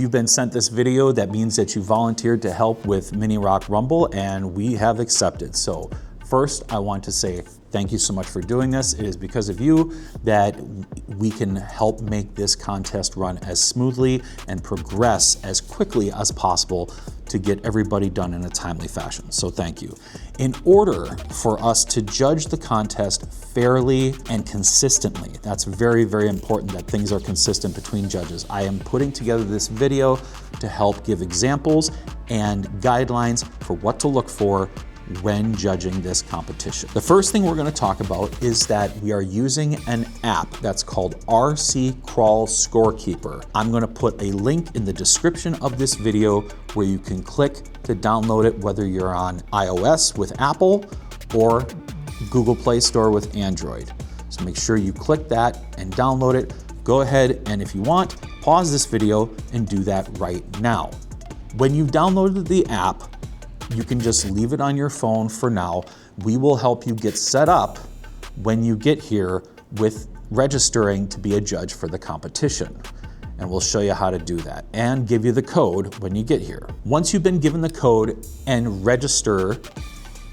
If you've been sent this video, that means that you volunteered to help with Mini Rock Rumble, and we have accepted. So first, I want to say thank you so much for doing this. It is because of you that we can help make this contest run as smoothly and progress as quickly as possible to get everybody done in a timely fashion. So thank you. In order for us to judge the contest fairly and consistently, that's very, very important that things are consistent between judges. I am putting together this video to help give examples and guidelines for what to look for when judging this competition. The first thing we're going to talk about is that we are using an app that's called RC Crawl Scorekeeper. I'm going to put a link in the description of this video where you can click to download it, whether you're on iOS with Apple or Google Play Store with Android. So make sure you click that and download it. Go ahead and if you want, pause this video and do that right now. When you've downloaded the app, you can just leave it on your phone for now. We will help you get set up when you get here with registering to be a judge for the competition. And we'll show you how to do that and give you the code when you get here. Once you've been given the code and register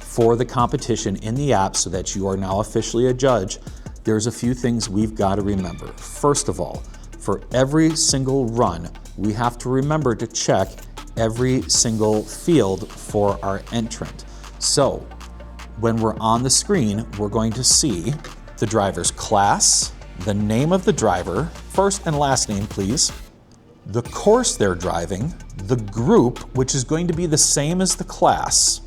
for the competition in the app so that you are now officially a judge, there's a few things we've got to remember. First of all, for every single run, we have to remember to check every single field for our entrant. So when we're on the screen, we're going to see the driver's class, the name of the driver, first and last name please, the course they're driving, the group, which is going to be the same as the class,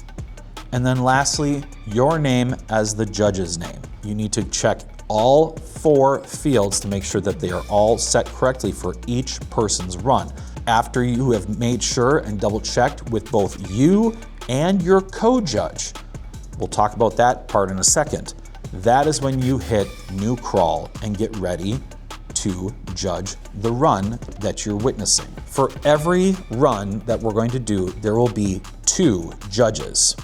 and then lastly, your name as the judge's name. You need to check all 4 fields to make sure that they are all set correctly for each person's run. After you have made sure and double checked with both you and your co-judge, we'll talk about that part in a second. That is when you hit new crawl and get ready to judge the run that you're witnessing. For every run that we're going to do, there will be 2 judges.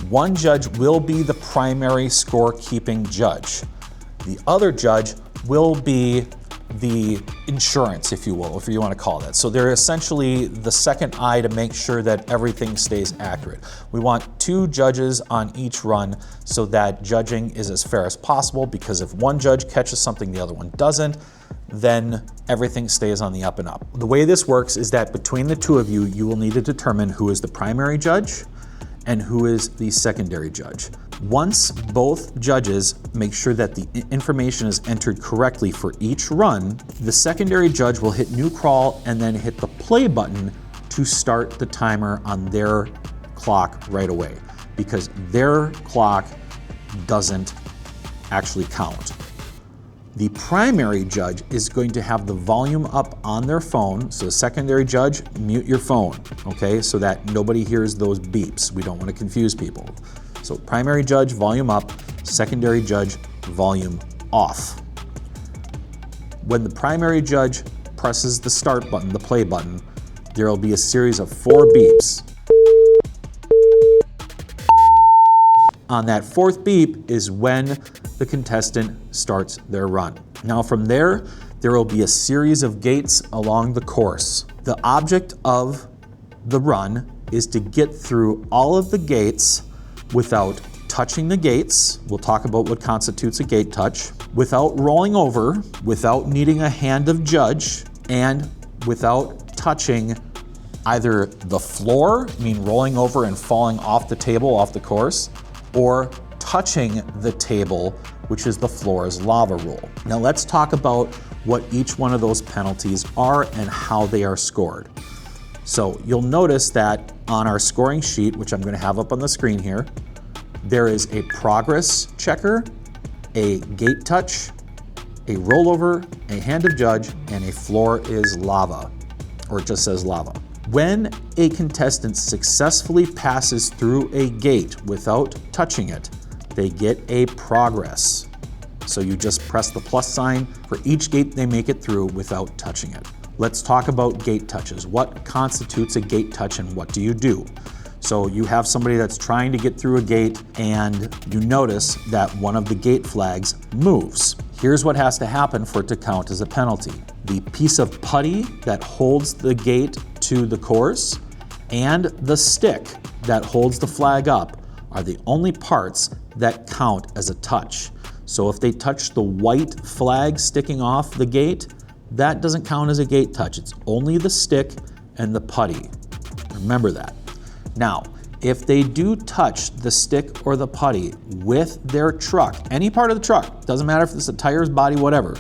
One judge will be the primary scorekeeping judge. The other judge will be the insurance, if you will, if you want to call that. So they're essentially the second eye to make sure that everything stays accurate. We want 2 judges on each run so that judging is as fair as possible, because if one judge catches something the other one doesn't, then everything stays on the up and up. The way this works is that between the 2 of you, you will need to determine who is the primary judge and who is the secondary judge. Once both judges make sure that the information is entered correctly for each run, the secondary judge will hit new crawl and then hit the play button to start the timer on their clock right away, because their clock doesn't actually count. The primary judge is going to have the volume up on their phone. So secondary judge, mute your phone, okay? So that nobody hears those beeps. We don't want to confuse people. So primary judge, volume up, secondary judge, volume off. When the primary judge presses the start button, the play button, there will be a series of 4 beeps. On that 4th beep is when the contestant starts their run. Now from there will be a series of gates along the course. The object of the run is to get through all of the gates without touching the gates. We'll talk about what constitutes a gate touch, without rolling over, without needing a hand of judge, and without touching either the floor, I mean rolling over and falling off the table, off the course, or touching the table, which is the floor's lava roll. Now let's talk about what each one of those penalties are and how they are scored. So you'll notice that on our scoring sheet, which I'm going to have up on the screen here, there is a progress checker, a gate touch, a rollover, a hand of judge, and a floor is lava, or it just says lava. When a contestant successfully passes through a gate without touching it, they get a progress. So you just press the plus sign for each gate they make it through without touching it. Let's talk about gate touches. What constitutes a gate touch and what do you do? So you have somebody that's trying to get through a gate and you notice that one of the gate flags moves. Here's what has to happen for it to count as a penalty. The piece of putty that holds the gate to the course and the stick that holds the flag up are the only parts that count as a touch. So if they touch the white flag sticking off the gate, that doesn't count as a gate touch. It's only the stick and the putty. Remember that. Now, if they do touch the stick or the putty with their truck, any part of the truck, doesn't matter if it's the tires, body, whatever,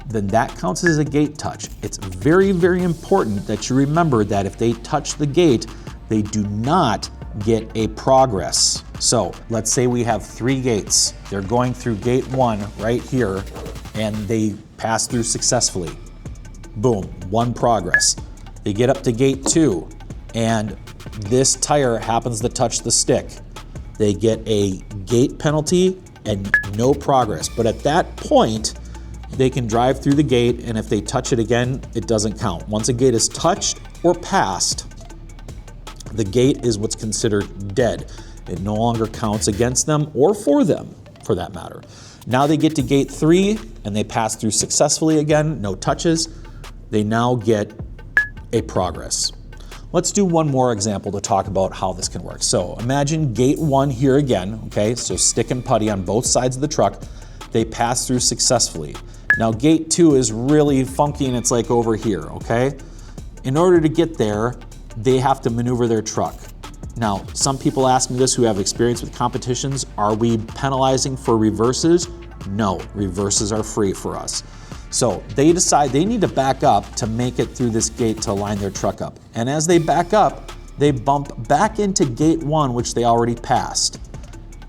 then that counts as a gate touch. It's very, very important that you remember that if they touch the gate, they do not get a progress. So let's say we have 3 gates. They're going through gate 1 right here, and they pass through successfully. Boom, 1 progress. They get up to gate 2, and this tire happens to touch the stick. They get a gate penalty and no progress. But at that point, they can drive through the gate, and if they touch it again, it doesn't count. Once a gate is touched or passed, the gate is what's considered dead. It no longer counts against them or for them, for that matter. Now they get to gate 3 and they pass through successfully again, no touches. They now get a progress. Let's do one more example to talk about how this can work. So imagine gate 1 here again, okay? So stick and putty on both sides of the truck. They pass through successfully. Now gate 2 is really funky and it's like over here, okay? In order to get there, they have to maneuver their truck. Now, some people ask me this who have experience with competitions, are we penalizing for reverses? No, reverses are free for us. So they decide they need to back up to make it through this gate to line their truck up. And as they back up, they bump back into gate 1, which they already passed.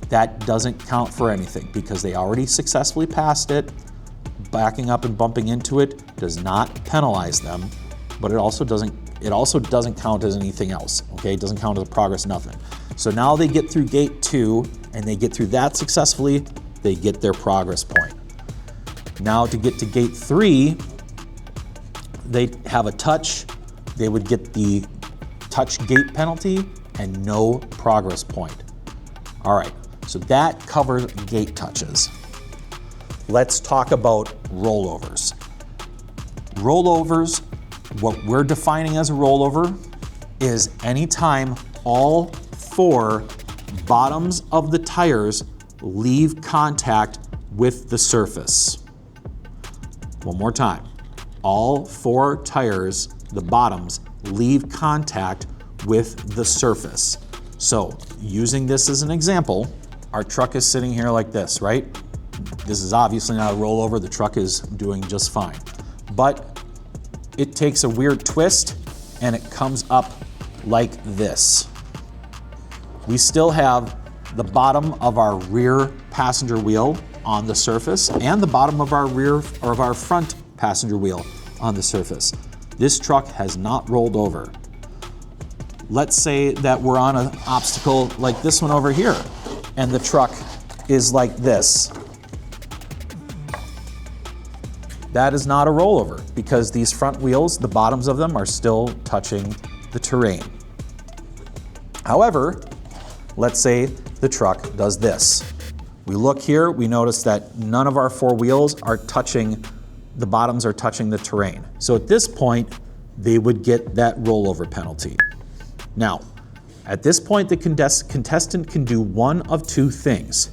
That doesn't count for anything because they already successfully passed it. Backing up and bumping into it does not penalize them, but it also doesn't count as anything else, okay? It doesn't count as progress, nothing. So now they get through gate 2 and they get through that successfully, they get their progress point. Now to get to gate 3, they have a touch, they would get the touch gate penalty and no progress point. All right, so that covers gate touches. Let's talk about rollovers. Rollovers, what we're defining as a rollover is anytime all 4 bottoms of the tires leave contact with the surface. One more time. All 4 tires, the bottoms, leave contact with the surface. So using this as an example, our truck is sitting here like this, right? This is obviously not a rollover. The truck is doing just fine. But it takes a weird twist and it comes up like this. We still have the bottom of our rear passenger wheel on the surface and the bottom of our front passenger wheel on the surface. This truck has not rolled over. Let's say that we're on an obstacle like this one over here and the truck is like this. That is not a rollover because these front wheels, the bottoms of them are still touching the terrain. However, let's say the truck does this. We look here, we notice that none of our 4 wheels are touching, the bottoms are touching the terrain. So at this point, they would get that rollover penalty. Now, at this point, the contestant can do one of 2 things.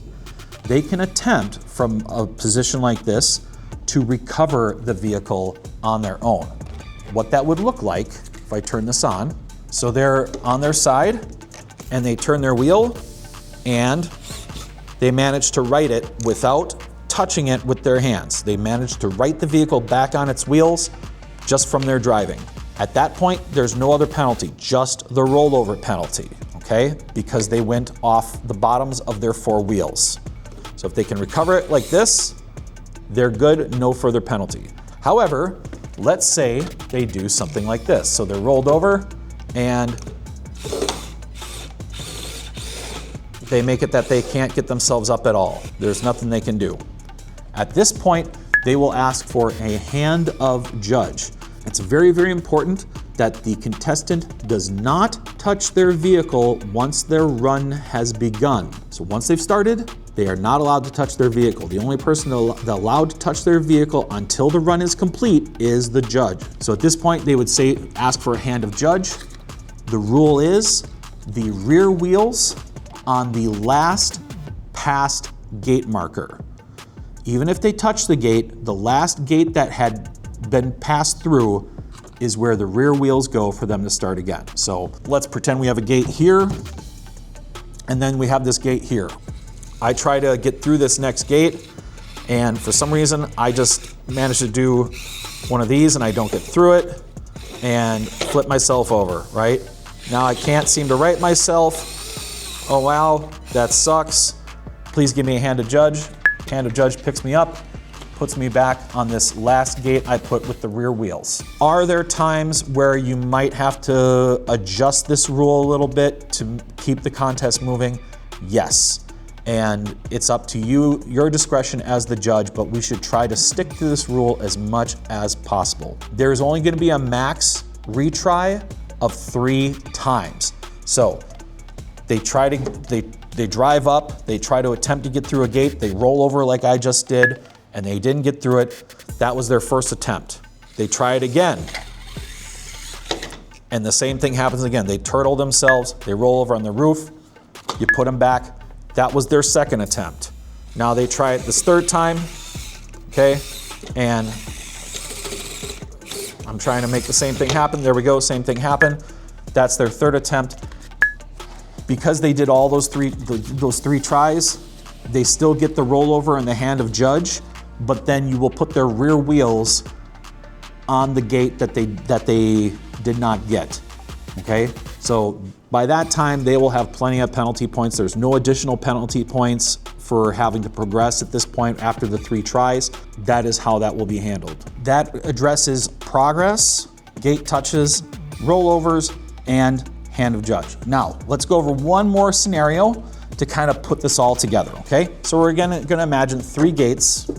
They can attempt from a position like this to recover the vehicle on their own. What that would look like, if I turn this on, so they're on their side and they turn their wheel and they manage to right it without touching it with their hands. They manage to right the vehicle back on its wheels just from their driving. At that point, there's no other penalty, just the rollover penalty, okay? Because they went off the bottoms of their 4 wheels. So if they can recover it like this, they're good, no further penalty. However, let's say they do something like this. So they're rolled over and they make it that they can't get themselves up at all. There's nothing they can do. At this point, they will ask for a hand of judge. It's very, very important that the contestant does not touch their vehicle once their run has begun. So once they've started, they are not allowed to touch their vehicle. The only person allowed to touch their vehicle until the run is complete is the judge. So at this point, they would ask for a hand of judge. The rule is the rear wheels on the last passed gate marker. Even if they touch the gate, the last gate that had been passed through is where the rear wheels go for them to start again. So let's pretend we have a gate here, and then we have this gate here. I try to get through this next gate, and for some reason, I just managed to do one of these and I don't get through it and flip myself over, right? Now I can't seem to right myself. Oh wow, that sucks. Please give me a hand of judge. Hand of judge picks me up, puts me back on this last gate I put with the rear wheels. Are there times where you might have to adjust this rule a little bit to keep the contest moving? Yes. And it's up to you, your discretion as the judge, but we should try to stick to this rule as much as possible. There's only going to be a max retry of 3 times. So they drive up, they try to attempt to get through a gate, they roll over like I just did, and they didn't get through it. That was their first attempt. They try it again, and the same thing happens again. They turtle themselves, they roll over on the roof, you put them back. That was their second attempt. Now they try it this third time, okay? And I'm trying to make the same thing happen. There we go, same thing happened. That's their third attempt. Because they did all those three tries, they still get the rollover in the hand of judge, but then you will put their rear wheels on the gate that they did not get, okay? So by that time, they will have plenty of penalty points. There's no additional penalty points for having to progress at this point after the 3 tries. That is how that will be handled. That addresses progress, gate touches, rollovers, and hand of judge. Now, let's go over one more scenario to kind of put this all together, okay? So we're gonna imagine 3 gates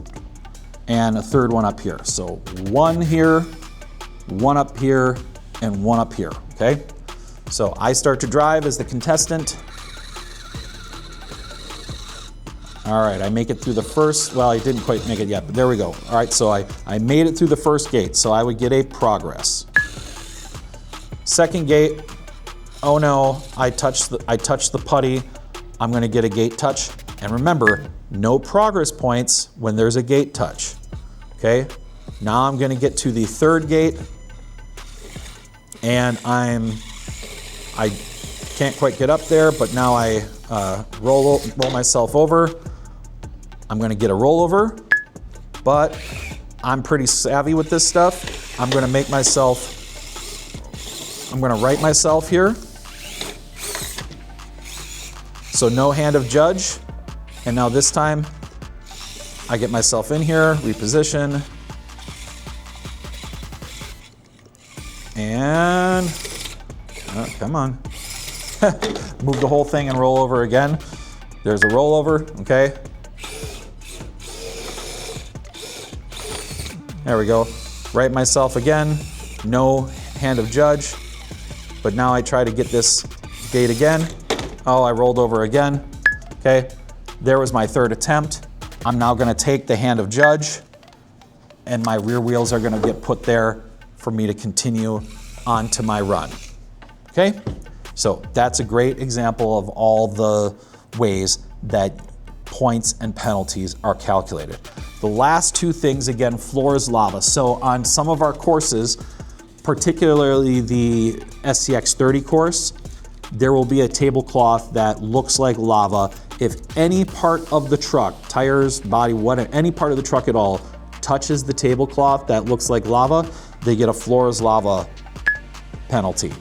and a third one up here. So 1 here, 1 up here, and 1 up here, okay? So I start to drive as the contestant. All right, I make it through the first, well, I didn't quite make it yet, but there we go. All right, so I made it through the first gate, so I would get a progress. Second gate, oh no, I touched the putty, I'm gonna get a gate touch. And remember, no progress points when there's a gate touch, okay? Now I'm gonna get to the third gate, and I can't quite get up there, but now I roll myself over. I'm gonna get a rollover, but I'm pretty savvy with this stuff. I'm gonna right myself here. So no hand of judge. And now this time, I get myself in here, reposition, and come on. Move the whole thing and roll over again. There's a rollover, okay? There we go. Right myself again, no hand of judge, but now I try to get this gate again. Oh, I rolled over again, okay? There was my third attempt. I'm now gonna take the hand of judge, and my rear wheels are gonna get put there for me to continue on to my run, okay? So that's a great example of all the ways that points and penalties are calculated. The last 2 things, again, floor is lava. So on some of our courses, particularly the SCX 30 course, there will be a tablecloth that looks like lava. If any part of the truck, tires, body, whatever, any part of the truck at all touches the tablecloth that looks like lava, they get a floor is lava penalty.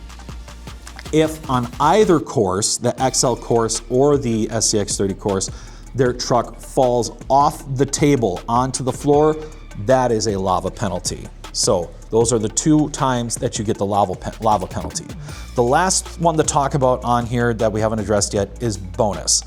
If on either course, the XL course or the SCX 30 course, their truck falls off the table onto the floor, that is a lava penalty. So those are the 2 times that you get the lava penalty. The last one to talk about on here that we haven't addressed yet is bonus.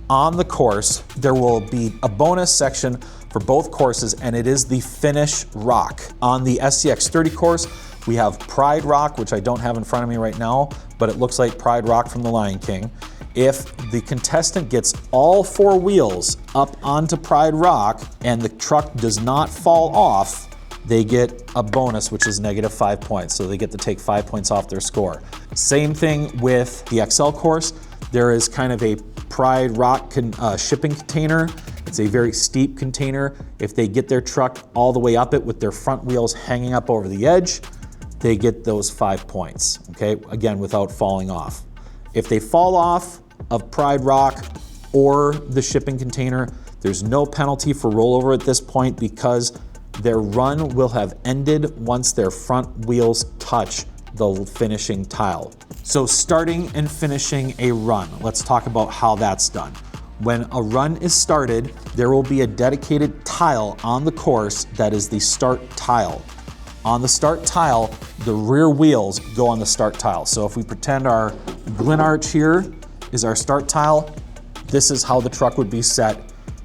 On the course, there will be a bonus section for both courses, and it is the finish rock. On the SCX 30 course, we have Pride Rock, which I don't have in front of me right now, but it looks like Pride Rock from the Lion King. If the contestant gets all 4 wheels up onto Pride Rock and the truck does not fall off, they get a bonus, which is -5 points. So they get to take 5 points off their score. Same thing with the XL course. There is kind of a Pride Rock shipping container. It's a very steep container. If they get their truck all the way up it with their front wheels hanging up over the edge, they get those 5 points, okay? Again, without falling off. If they fall off of Pride Rock or the shipping container, there's no penalty for rollover at this point because their run will have ended once their front wheels touch the finishing tile. So starting and finishing a run, let's talk about how that's done. When a run is started, there will be a dedicated tile on the course that is the start tile. On the start tile, the rear wheels go on the start tile. So if we pretend our Glen Arch here is our start tile, this is how the truck would be set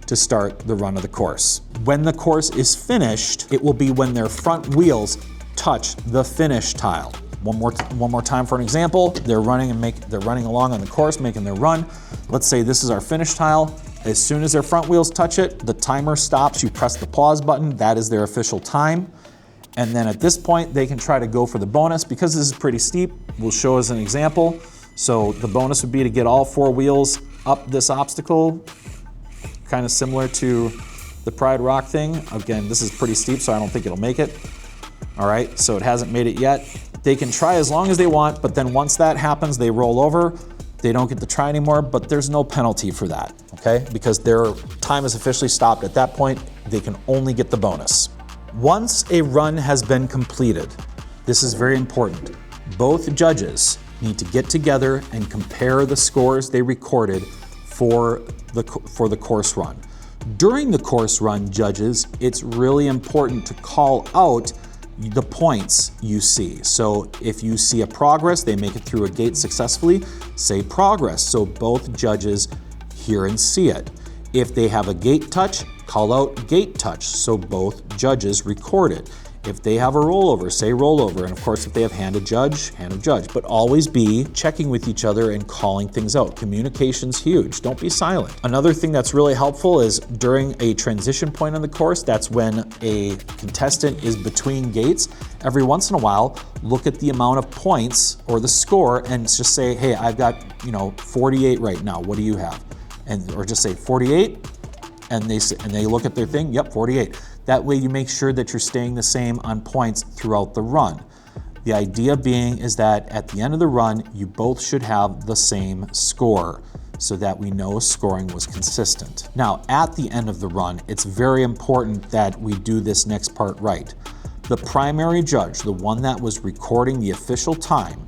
to start the run of the course. When the course is finished, it will be when their front wheels touch the finish tile. One more time for an example. They're running along on the course, making their run. Let's say this is our finish tile. As soon as their front wheels touch it, the timer stops. You press the pause button. That is their official time. And then at this point, they can try to go for the bonus. Because this is pretty steep, we'll show as an example. So the bonus would be to get all 4 wheels up this obstacle, kind of similar to the Pride Rock thing. Again, this is pretty steep, so I don't think it'll make it. All right, so it hasn't made it yet. They can try as long as they want, but then once that happens, they roll over. They don't get to try anymore, but there's no penalty for that, okay? Because their time is officially stopped at that point. They can only get the bonus. Once a run has been completed, this is very important. Both judges need to get together and compare the scores they recorded for the course run. During the course run, judges, it's really important to call out the points you see. So if you see a progress, they make it through a gate successfully, say progress, so both judges hear and see it. If they have a gate touch, call out gate touch, so both judges record it. If they have a rollover, say rollover, and of course if they have hand of judge, but always be checking with each other and calling things out. Communication's huge, don't be silent. Another thing that's really helpful is during a transition point on the course, that's when a contestant is between gates. Every once in a while, look at the amount of points or the score and just say, hey, I've got 48 right now, what do you have? Or just say 48, and they look at their thing, yep, 48. That way you make sure that you're staying the same on points throughout the run. The idea being is that at the end of the run, you both should have the same score so that we know scoring was consistent. Now, at the end of the run, it's very important that we do this next part right. The primary judge, the one that was recording the official time,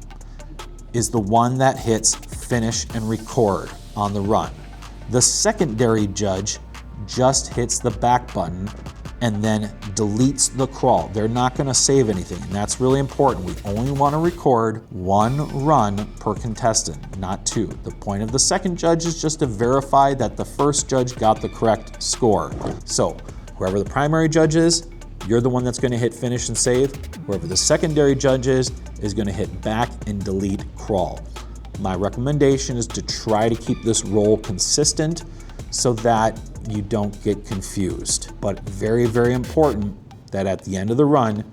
is the one that hits finish and record on the run. The secondary judge just hits the back button and then deletes the crawl. They're not gonna save anything, and that's really important. We only wanna record 1 run per contestant, not 2. The point of the second judge is just to verify that the first judge got the correct score. So whoever the primary judge is, you're the one that's gonna hit finish and save. Whoever the secondary judge is gonna hit back and delete crawl. My recommendation is to try to keep this roll consistent so that you don't get confused. But very, very important that at the end of the run,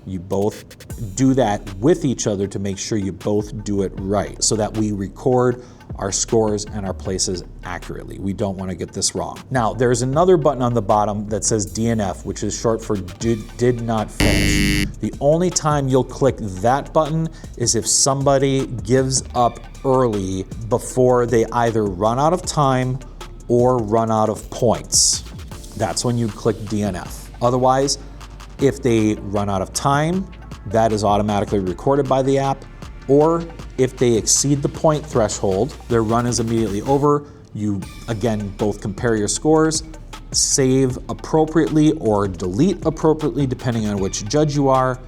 you both do that with each other to make sure you both do it right so that we record our scores and our places accurately. We don't want to get this wrong. Now, there's another button on the bottom that says DNF, which is short for did not finish. The only time you'll click that button is if somebody gives up early before they either run out of time or run out of points. That's when you click DNF. Otherwise, if they run out of time, that is automatically recorded by the app, or if they exceed the point threshold, their run is immediately over. You, again, both compare your scores, save appropriately or delete appropriately, depending on which judge you are.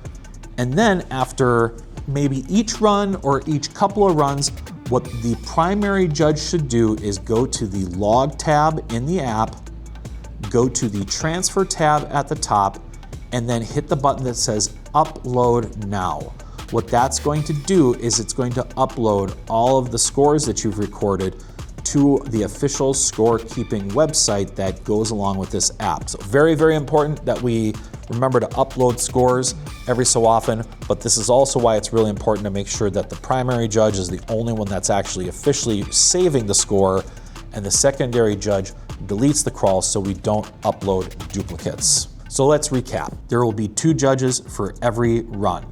And then after maybe each run or each couple of runs, what the primary judge should do is go to the log tab in the app, go to the transfer tab at the top, and then hit the button that says upload now. What that's going to do is it's going to upload all of the scores that you've recorded to the official scorekeeping website that goes along with this app. So very, very important that we remember to upload scores every so often, but this is also why it's really important to make sure that the primary judge is the only one that's actually officially saving the score, and the secondary judge deletes the crawl so we don't upload duplicates. So let's recap. There will be 2 judges for every run,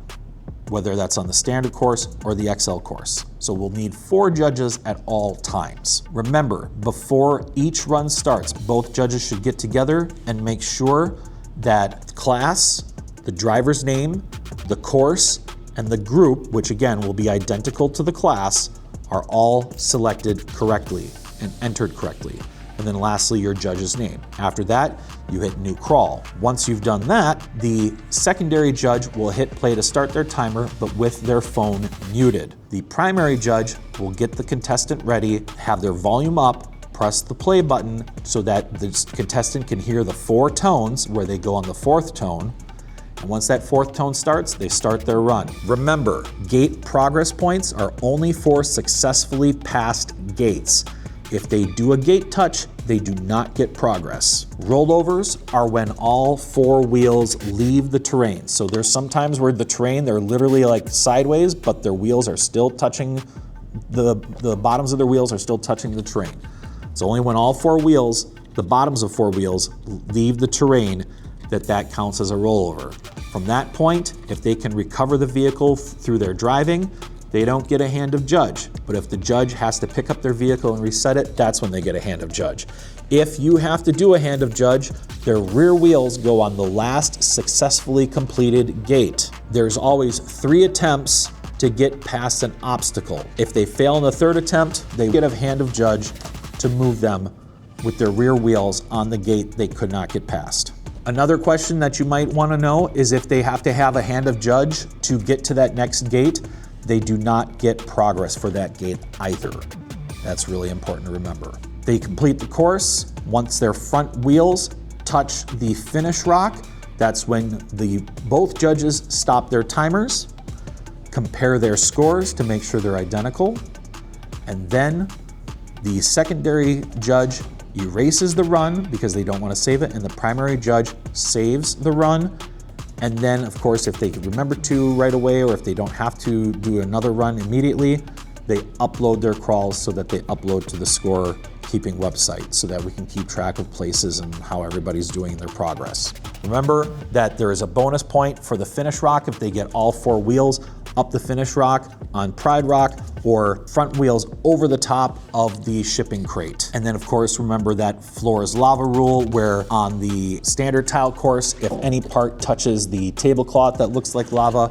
whether that's on the standard course or the XL course. So we'll need 4 judges at all times. Remember, before each run starts, both judges should get together and make sure that the class, the driver's name, the course, and the group, which again will be identical to the class, are all selected correctly and entered correctly. And then lastly, your judge's name. After that, you hit new crawl. Once you've done that, the secondary judge will hit play to start their timer, but with their phone muted. The primary judge will get the contestant ready, have their volume up, press the play button so that the contestant can hear the 4 tones where they go on the 4th tone. And once that 4th tone starts, they start their run. Remember, gate progress points are only for successfully passed gates. If they do a gate touch, they do not get progress. Rollovers are when all 4 wheels leave the terrain. So there's sometimes where the terrain, they're literally like sideways, but their wheels are still touching, the bottoms of their wheels are still touching the terrain. It's only when all 4 wheels, the bottoms of 4 wheels, leave the terrain that counts as a rollover. From that point, if they can recover the vehicle through their driving, they don't get a hand of judge. But if the judge has to pick up their vehicle and reset it, that's when they get a hand of judge. If you have to do a hand of judge, their rear wheels go on the last successfully completed gate. There's always 3 attempts to get past an obstacle. If they fail in the 3rd attempt, they get a hand of judge to move them with their rear wheels on the gate they could not get past. Another question that you might want to know is if they have to have a hand of judge to get to that next gate, they do not get progress for that gate either. That's really important to remember. They complete the course. Once their front wheels touch the finish rock, that's when both judges stop their timers, compare their scores to make sure they're identical, and then the secondary judge erases the run because they don't want to save it, and the primary judge saves the run. And then, of course, if they remember to right away, or if they don't have to do another run immediately, they upload their crawls so that they upload to the scorekeeping website so that we can keep track of places and how everybody's doing their progress. Remember that there is a bonus point for the finish rock if they get all 4 wheels up the finish rock on Pride Rock, or front wheels over the top of the shipping crate. And then of course, remember that floor is lava rule, where on the standard tile course, if any part touches the tablecloth that looks like lava,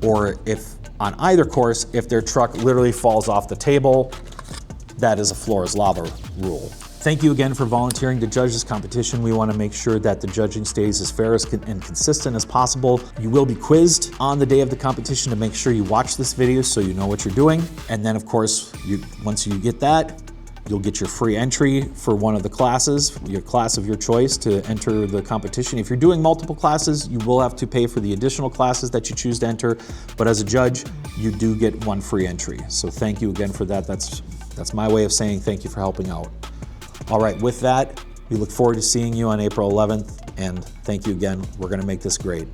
or if on either course, if their truck literally falls off the table, that is a floor is lava rule. Thank you again for volunteering to judge this competition. We want to make sure that the judging stays as fair and consistent as possible. You will be quizzed on the day of the competition to make sure you watch this video so you know what you're doing. And then of course, once you get that, you'll get your free entry for one of the classes, your class of your choice to enter the competition. If you're doing multiple classes, you will have to pay for the additional classes that you choose to enter. But as a judge, you do get 1 free entry. So thank you again for that. That's my way of saying thank you for helping out. All right, with that, we look forward to seeing you on April 11th, and thank you again. We're going to make this great.